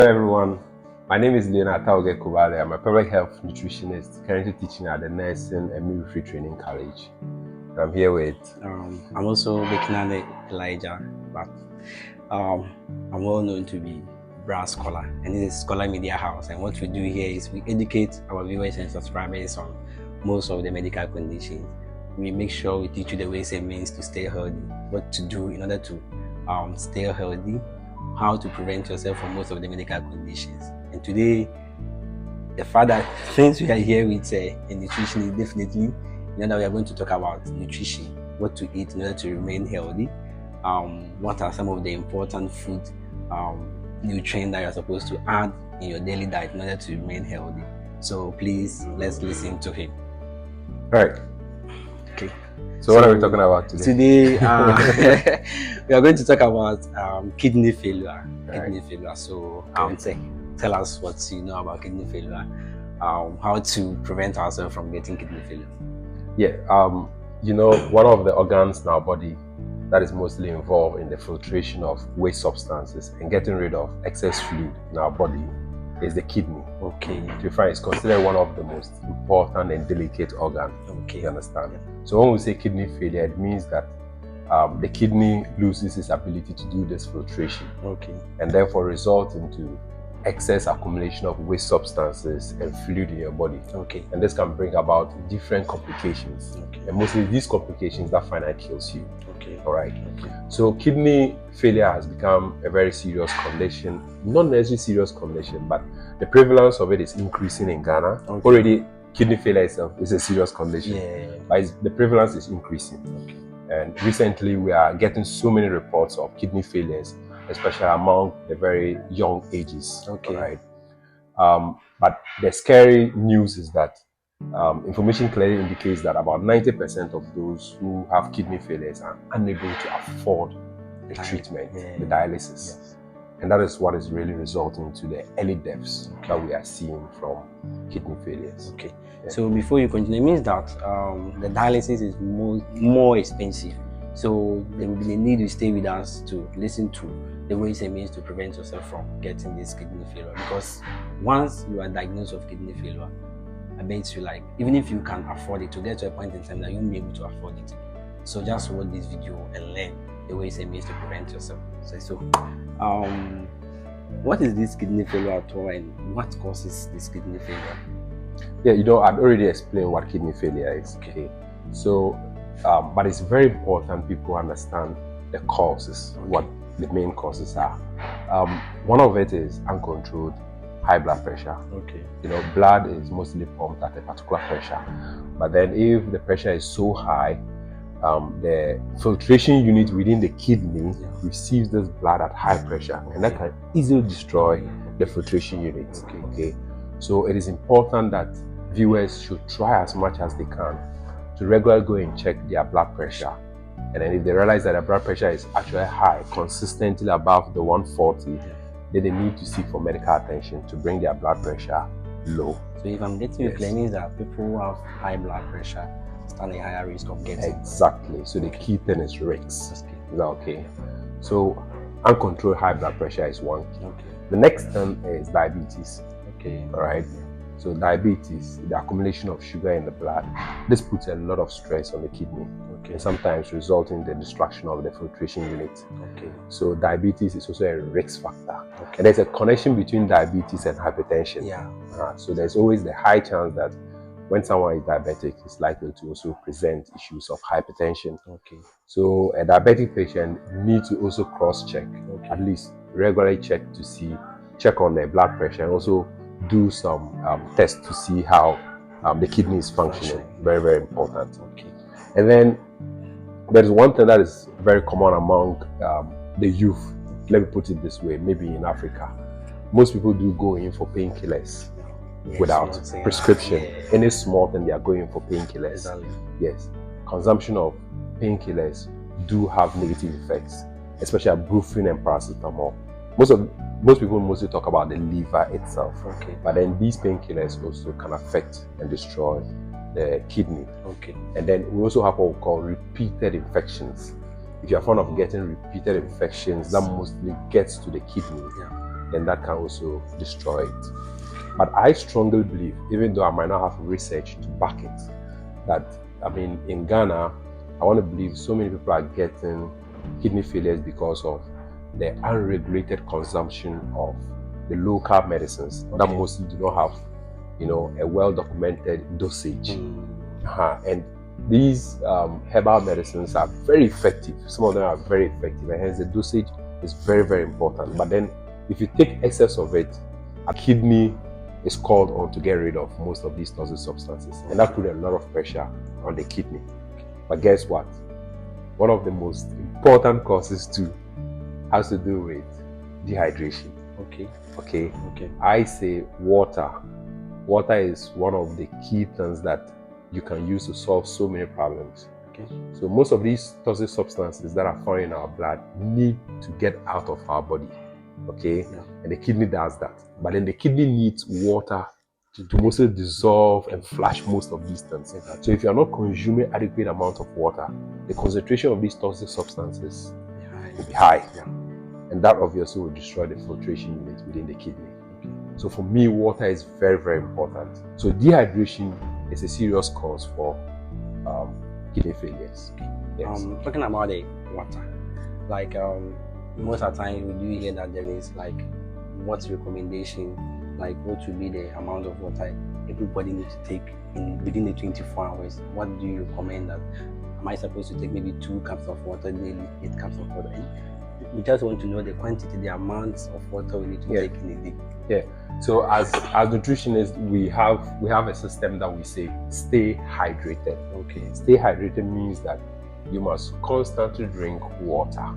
Hello everyone, my name is Leonard Tauge Kubale. I'm a public health nutritionist currently teaching at the Nursing and Midwifery Training College. I'm here with... I'm also Bekinane Elijah, but I'm well known to be Brass Scholar, and this is Scholar Media House. And what we do here is we educate our viewers and subscribers on most of the medical conditions. We make sure we teach you the ways and means to stay healthy, what to do in order to stay healthy, how to prevent yourself from most of the medical conditions. And today, the fact that since we are here with a nutritionist, definitely, we are going to talk about nutrition, what to eat in order to remain healthy, what are some of the important food nutrients that you're supposed to add in your daily diet in order to remain healthy. So please, let's listen to him. All right. Okay. So what are we talking about today? Today, we are going to talk about kidney failure. Right. So, tell us what you know about kidney failure, how to prevent ourselves from getting kidney failure. Yeah, one of the organs in our body that is mostly involved in the filtration of waste substances and getting rid of excess fluid in our body is the kidney. Okay. To find it's considered one of the most important and delicate organs. Okay. You understand? Yeah. So when we say kidney failure, it means that the kidney loses its ability to do this filtration. Okay. And therefore result into excess accumulation of waste substances and fluid in your body. Okay. And this can bring about different complications. Okay. And mostly these complications that finally kills you. Okay. All right. Okay. So kidney failure has become a very serious condition, not necessarily serious condition, but the prevalence of it is increasing in Ghana. Okay. Already, kidney failure itself is a serious condition, but the prevalence is increasing. Okay. And recently, we are getting so many reports of kidney failures, especially among the very young ages. Okay. Right. But the scary news is that information clearly indicates that about 90% of those who have kidney failures are unable to afford the treatment, the dialysis. Yes. And that is what is really resulting to the early deaths that we are seeing from kidney failures. Okay. Yeah. So before you continue, it means that the dialysis is more expensive. So there will be a need to stay with us to listen to the ways and means to prevent yourself from getting this kidney failure. Because once you are diagnosed with kidney failure, I bet you, like, even if you can afford it, to get to a point in time that you won't be able to afford it. So just watch this video and learn the ways and means to prevent yourself. So what is this kidney failure at all, and what causes this kidney failure? Yeah, I'd already explained what kidney failure is. Okay. So, but it's very important people understand the causes, what the main causes are. One of it is uncontrolled high blood pressure. Okay. Blood is mostly pumped at a particular pressure, but then if the pressure is so high, the filtration unit within the kidney receives this blood at high pressure, and that can easily destroy the filtration unit. Okay. So it is important that viewers should try as much as they can to regularly go and check their blood pressure. And then if they realize that their blood pressure is actually high, consistently above the 140, then they need to seek for medical attention to bring their blood pressure low. So if I'm getting you clear, means that people who have high blood pressure stand a higher risk of getting. Exactly. So the key thing is risks. Is that okay? So uncontrolled high blood pressure is one key. Okay. The next thing is diabetes. Okay. All right. So diabetes, the accumulation of sugar in the blood, this puts a lot of stress on the kidney. Okay. And sometimes resulting in the destruction of the filtration unit. Okay. So diabetes is also a risk factor. Okay. And there's a connection between diabetes and hypertension. Yeah. So there's always the high chance that when someone is diabetic, it's likely to also present issues of hypertension. Okay. So a diabetic patient needs to also cross-check, at least regularly check on their blood pressure, and also do some tests to see how the kidney is functioning. Very, very important. Okay. And then there's one thing that is very common among the youth. Let me put it this way, maybe in Africa. Most people do go in for painkillers without prescription. Any small thing, they are going for painkillers. Exactly. Yes. Consumption of painkillers do have negative effects, especially ibuprofen and paracetamol. Most people mostly talk about the liver itself. Okay. But then these painkillers also can affect and destroy the kidney. Okay. And then we also have what we call repeated infections. If you're fond of getting repeated infections, that mostly gets to the kidney. then that can also destroy it. But I strongly believe, even though I might not have research to back it, that, I mean, in Ghana, I want to believe so many people are getting kidney failures because of the unregulated consumption of the local medicines that mostly do not have, a well-documented dosage. And these herbal medicines are very effective. Some of them are very effective, and hence the dosage is very, very important. But then, if you take excess of it, a kidney is called on to get rid of most of these toxic substances, and that puts a lot of pressure on the kidney. But guess what? One of the most important causes too has to do with dehydration. Okay. I say water. Water is one of the key things that you can use to solve so many problems. So most of these toxic substances that are found in our blood need to get out of our body. And the kidney does that. But then the kidney needs water to mostly dissolve and flush most of these things. So if you are not consuming adequate amount of water, the concentration of these toxic substances will be high. And that obviously will destroy the filtration unit within the kidney. So for me, water is very, very important. So dehydration is a serious cause for kidney failures. Talking about the water, like most of the time we do hear that there is like what's recommendation, like what should be the amount of water everybody needs to take within the 24 hours. What do you recommend? That am I supposed to take maybe 2 cups of water daily, 8 cups of water? We just want to know the quantity, the amounts of water we need to take in a day. So as nutritionists, we have a system that we say stay hydrated. Stay hydrated means that you must constantly drink water.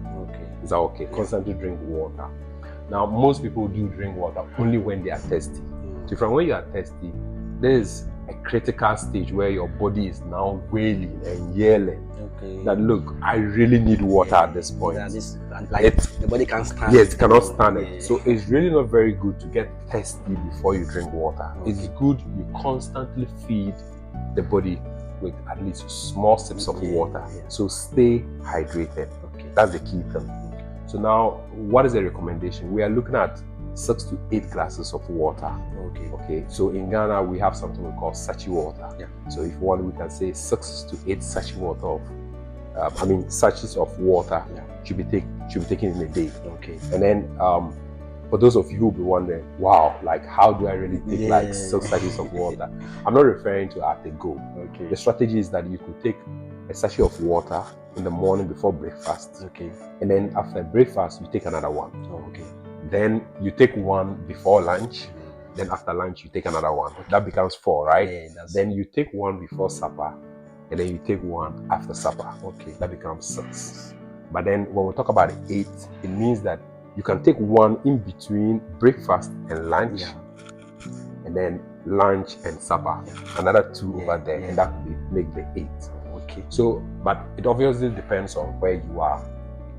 Is that okay? Constantly drink water. Now, most people do drink water only when they are thirsty. So from when you are thirsty, there is a critical stage where your body is now wailing and yelling that, look, I really need water at this point. The body can't stand it. Yes, it cannot stand it. So it's really not very good to get thirsty before you drink water. It's good you constantly feed the body with at least small sips of water. So stay hydrated. That's the key thing. So now, what is the recommendation? We are looking at 6 to 8 glasses of water. So in Ghana, we have something we call sachet water. So if you want, we can say 6 to 8 sachets of water should be taken in a day. And then for those of you who will be wondering, wow, like how do I really take like 6 sachets of water? I'm not referring to at a go. The strategy is that you could take a sachet of water in the morning before breakfast. And then after breakfast, you take another one. Then you take one before lunch. Then after lunch, you take another one. That becomes 4, right? Then you take one before supper. And then you take one after supper. That becomes 6. But then when we talk about 8, it means that you can take one in between breakfast and lunch. And then lunch and supper. Another 2 over there. And that would make the 8. So, but it obviously depends on where you are.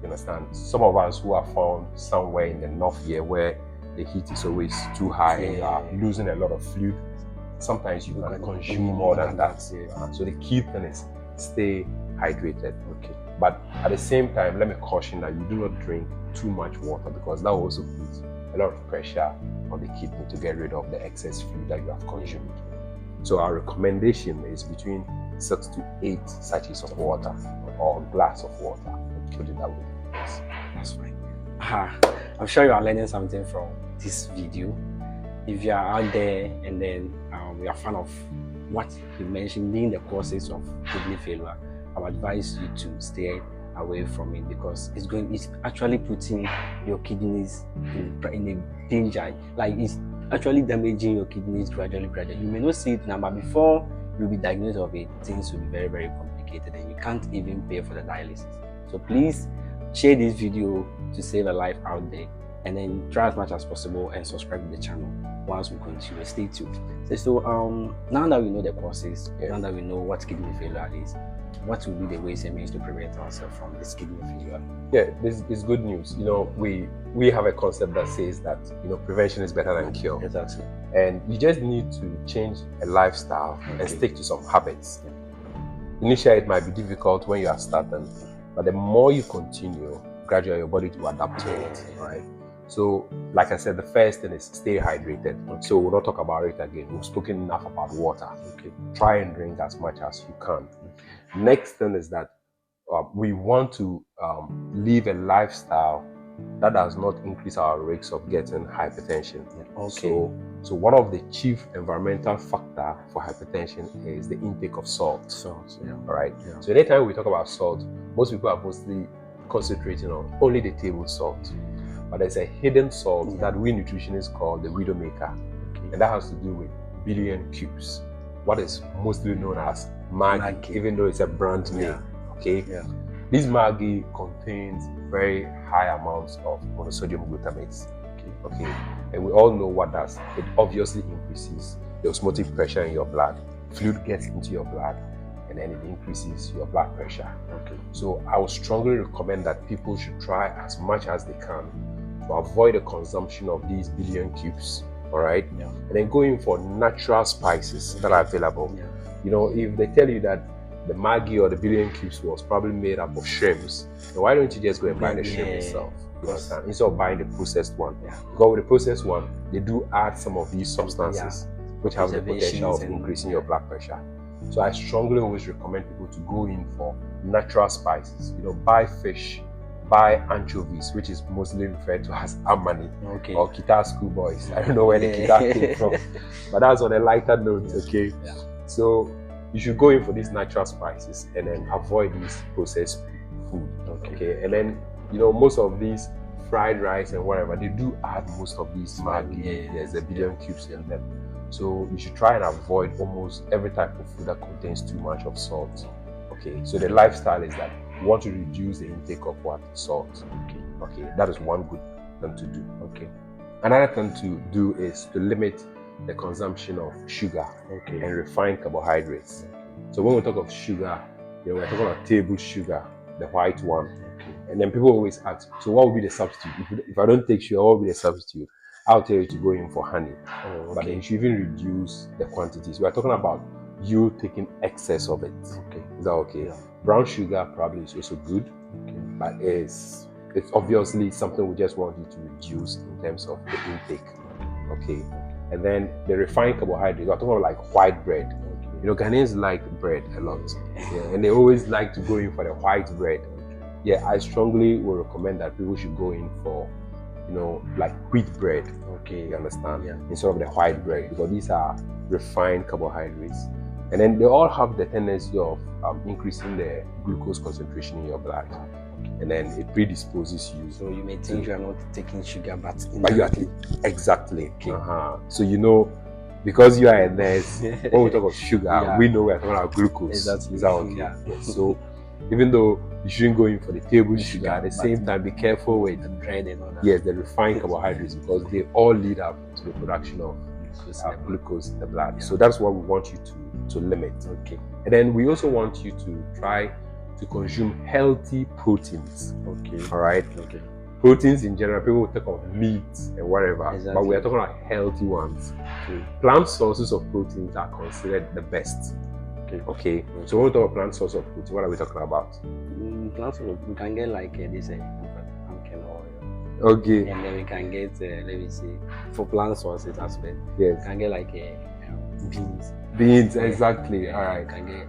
You understand? Some of us who are found somewhere in the north here where the heat is always too high and you are losing a lot of fluid, sometimes you can consume more than that. So the key thing is stay hydrated. But at the same time, let me caution that you do not drink too much water, because that will also put a lot of pressure on the kidney to get rid of the excess fluid that you have consumed. So our recommendation is between 6 to 8 sachets of water or a glass of water. Put it that way. That's fine. I'm sure you are learning something from this video. If you are out there and then you are a fan of what you mentioned being the causes of kidney failure, I would advise you to stay away from it, because it's actually putting your kidneys in a danger. Like, it's actually damaging your kidneys gradually. You may not see it now, but before you'll be diagnosed of it, things will be very, very complicated and you can't even pay for the dialysis. So please share this video to save a life out there, and then try as much as possible and subscribe to the channel once we continue. Stay tuned. So now that we know the causes, now that we know what kidney failure is, what will be the ways and means to prevent ourselves from this kidney failure? This is good news. We have a concept that says that prevention is better than cure. Exactly. And you just need to change a lifestyle and stick to some habits. Initially, it might be difficult when you are starting, but the more you continue, gradually your body will adapt to it, right? So, like I said, the first thing is stay hydrated. So we'll not talk about it again. We've spoken enough about water. Try and drink as much as you can. Next thing is that we want to live a lifestyle that does not increase our risks of getting hypertension. So one of the chief environmental factor for hypertension is the intake of salt. All right. So anytime we talk about salt, most people are mostly concentrating on only the table salt. But there's a hidden salt that we nutritionists call the widowmaker. And that has to do with billion cubes, what is mostly known as Maggi, even though it's a brand name. This Maggi contains very high amounts of monosodium glutamate. And we all know what does. It obviously increases the osmotic pressure in your blood. Fluid gets into your blood, and then it increases your blood pressure. So I would strongly recommend that people should try as much as they can to avoid the consumption of these billion cubes. All right, and then go in for natural spices that are available. You know, if they tell you that the Maggi or the billion cubes was probably made up of shrimps, then why don't you just go and buy the shrimp itself? You understand? Instead of buying the processed one. Because with the processed one, they do add some of these substances which have the potential of increasing your blood pressure. So I strongly always recommend people to go in for natural spices. You know, buy fish, buy anchovies, which is mostly referred to as amani or Kita schoolboys. I don't know where the Kita came from, but that's on a lighter note. So you should go in for these natural spices and then avoid these processed food. And then, you know, most of these fried rice and whatever, they do add most of these Maggi. There's a billion cubes in them. So you should try and avoid almost every type of food that contains too much of salt. So the lifestyle is that you want to reduce the intake of what? Salt. That is one good thing to do. Another thing to do is to limit the consumption of sugar and refined carbohydrates. So when we talk of sugar, you know, we're talking about table sugar, the white one. And then people always ask, so what would be the substitute? If I don't take sugar, what would be the substitute? I'll tell you to go in for honey. But then you should even reduce the quantities. We're talking about you taking excess of it. Is that okay? Brown sugar probably is also good, but it's obviously something we just want you to reduce in terms of the intake. And then the refined carbohydrates, we're talking about like white bread. You know, Ghanaians like bread a lot, and they always like to go in for the white bread. I strongly will recommend that people should go in for, you know, like wheat bread. You understand? Instead of the white bread, because these are refined carbohydrates, and then they all have the tendency of increasing the glucose concentration in your blood, and then it predisposes you. So you may think you are not taking sugar, but you are exactly. So you know, because you are a nurse, when we talk of sugar, we know we are talking about glucose. Is that okay? So even though you shouldn't go in for the table sugar, at the same time be careful with the bread and all that. The refined carbohydrates, because they all lead up to the production of glucose in the blood. So that's what we want you to limit. And then we also want you to try to consume healthy proteins. All right. Proteins in general, people will talk of meat and whatever, but we are talking about healthy ones. Plant sources of proteins are considered the best. So when we talk about plant source of protein, what are we talking about? Plant source, we can get like this pumpkin oil. And then we can get, let me see, for plant sources as well. We can get like beans. Beans, exactly. All right. We can get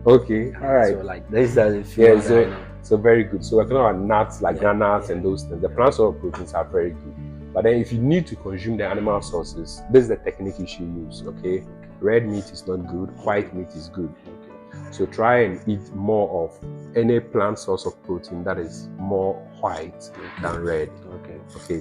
cocoa. All right. So like these are the few. So very good. So we're talking about nuts like granules and those things. The plant source of proteins are very good. But then if you need to consume the animal sources, this is the technique you should use. Red meat is not good, white meat is good. So try and eat more of any plant source of protein that is more white than red.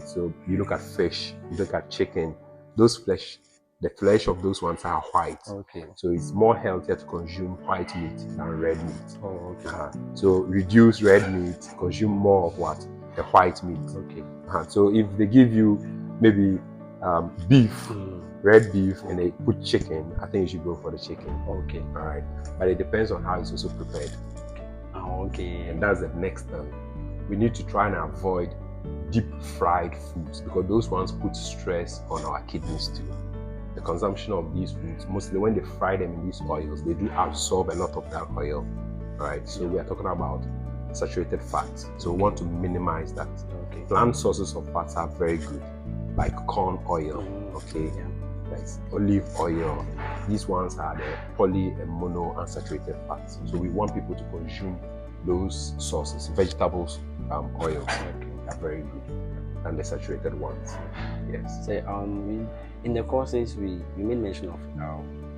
So you look at fish, you look at chicken, the flesh of those ones are white. So it's more healthier to consume white meat than red meat. So reduce red meat, consume more of what? The white meat. So if they give you maybe beef, red beef, and they put chicken, I think you should go for the chicken. All right. But it depends on how it's also prepared. And that's the next thing. We need to try and avoid deep fried foods, because those ones put stress on our kidneys too. The consumption of these foods, mostly when they fry them in these oils, they do absorb a lot of that oil. All right. So we are talking about saturated fats. So we want to minimize that. Okay. Plant sources of fats are very good, like corn oil, okay, like olive oil. These ones are the poly and mono unsaturated fats. So we want people to consume those sources. Vegetables, oils are very good than the saturated ones. Yes. So in the courses we made mention of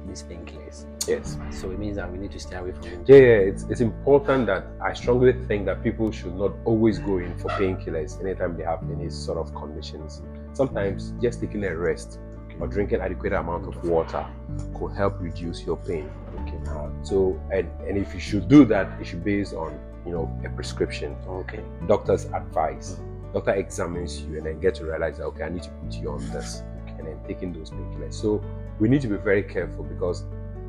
these painkillers. Yes. So it means that we need to stay away from them. Yeah, it's important that I strongly think that people should not always go in for painkillers anytime they have any sort of conditions. Sometimes just taking a rest or drinking adequate amount of water could help reduce your pain. Okay. So and if you should do that, it should be based on a prescription. Okay. Doctor's advice. Doctor examines you and then get to realize that okay, I need to put you on this, and then taking those painkillers. So we need to be very careful because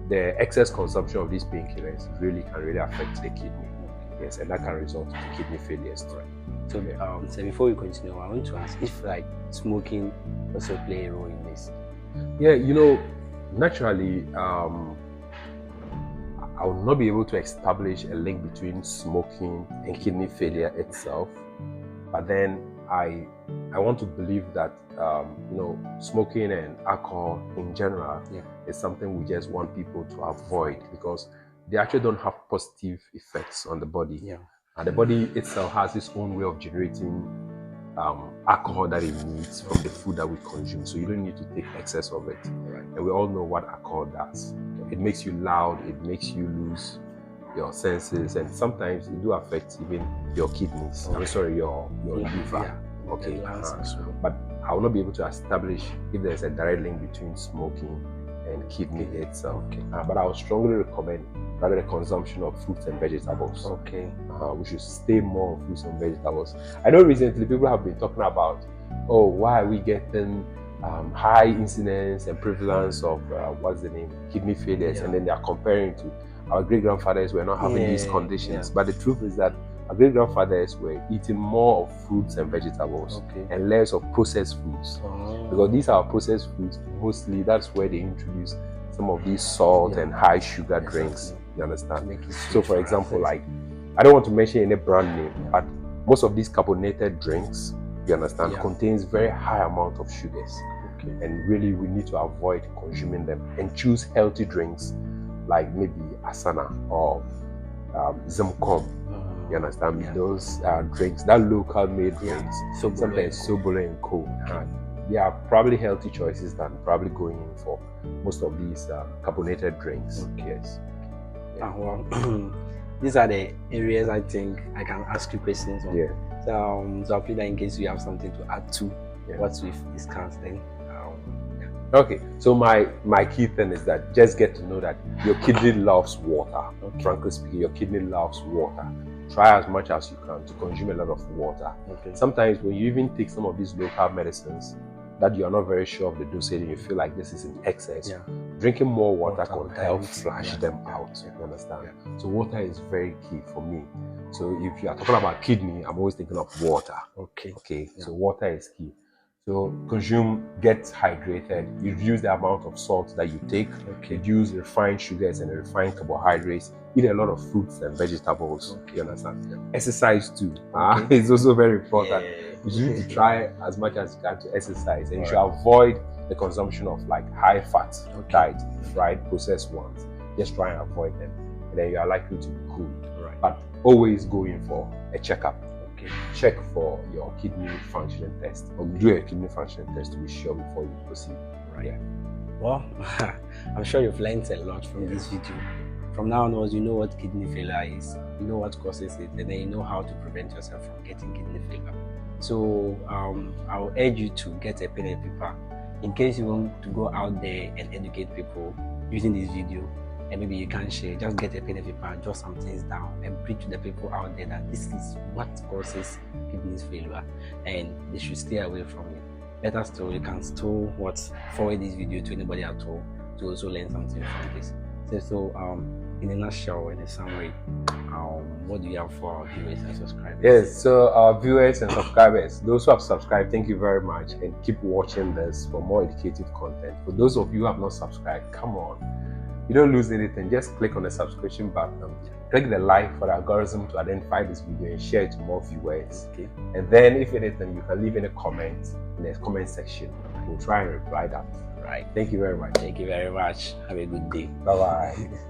the excess consumption of these painkillers can affect the kidney. Yes, and that can result in kidney failures. So, so before we continue, I want to ask if like smoking also play a role in this. Yeah, naturally, I will not be able to establish a link between smoking and kidney failure itself, but then I want to believe that smoking and alcohol in general is something we just want people to avoid because they actually don't have positive effects on the body. Yeah. And the body itself has its own way of generating alcohol that it needs from the food that we consume. So you don't need to take excess of it. Right. And we all know what alcohol does. It makes you loud, it makes you lose your senses, and sometimes it do affect even your kidneys. I'm sorry, your liver. Yeah. Okay. But I will not be able to establish if there's a direct link between smoking and kidney itself. Okay. But I would strongly recommend rather the consumption of fruits and vegetables. Okay. We should stay more on fruits and vegetables. I know recently people have been talking about, why are we getting high incidence and prevalence of kidney failures, and then they are comparing to our great-grandfathers were not having these conditions. But the truth is that our great-grandfathers were eating more of fruits and vegetables and less of processed foods. Because these are processed foods, mostly that's where they introduce some of these salt and high sugar drinks. You understand? So for example, like, I don't want to mention any brand name, but most of these carbonated drinks, you understand, contains very high amount of sugars. And really we need to avoid consuming them and choose healthy drinks like maybe Asana or Zimcom. You understand? Those drinks, that local made drinks, sometimes Sobolo and Co. They are probably healthy choices than probably going in for most of these carbonated drinks. Yes. Well, these are the areas I think I can ask you questions on. So I feel that in case you have something to add to what we've discussed, then. Okay, so my key thing is that just get to know that your kidney loves water. Frankly speaking, your kidney loves water. Try as much as you can to consume a lot of water. Sometimes when you even take some of these local medicines that you are not very sure of the dosage and you feel like this is in excess, drinking more water can help flush them out. You understand? So water is very key for me. So if you are talking about kidney, I'm always thinking of water. So water is key. So get hydrated, reduce the amount of salt that you take, reduce refined sugars and refined carbohydrates, eat a lot of fruits and vegetables. You understand? Exercise too. It's also very important. You need to try as much as you can to exercise, and you should avoid the consumption of like high fat diet, fried, processed ones. Just try and avoid them, and then you are likely to be good. But always go in for a checkup. Check for your kidney functioning test, or do a kidney functioning test to be sure before you proceed. Well, I'm sure you've learned a lot from this video. From now onwards, you know what kidney failure is, you know what causes it, and then you know how to prevent yourself from getting kidney failure. So I'll urge you to get a pen and paper in case you want to go out there and educate people using this video. And maybe you can share, just get a pen and paper, jot some things down, and preach to the people out there that this is what causes kidney failure, and they should stay away from it. Better still, you can still forward this video to anybody at all to also learn something from this. So in a nutshell, in a summary, what do you have for our viewers and subscribers? Yes, so our viewers and subscribers, those who have subscribed, thank you very much, and keep watching this for more educative content. For those of you who have not subscribed, come on. You don't lose anything. Just click on the subscription button click the like for the algorithm to identify this video and share it to more viewers. Okay. And then if anything, you can leave any comments in the comment section. We'll try and reply that. Right. Thank you very much. Thank you very much. Have a good day. Bye-bye.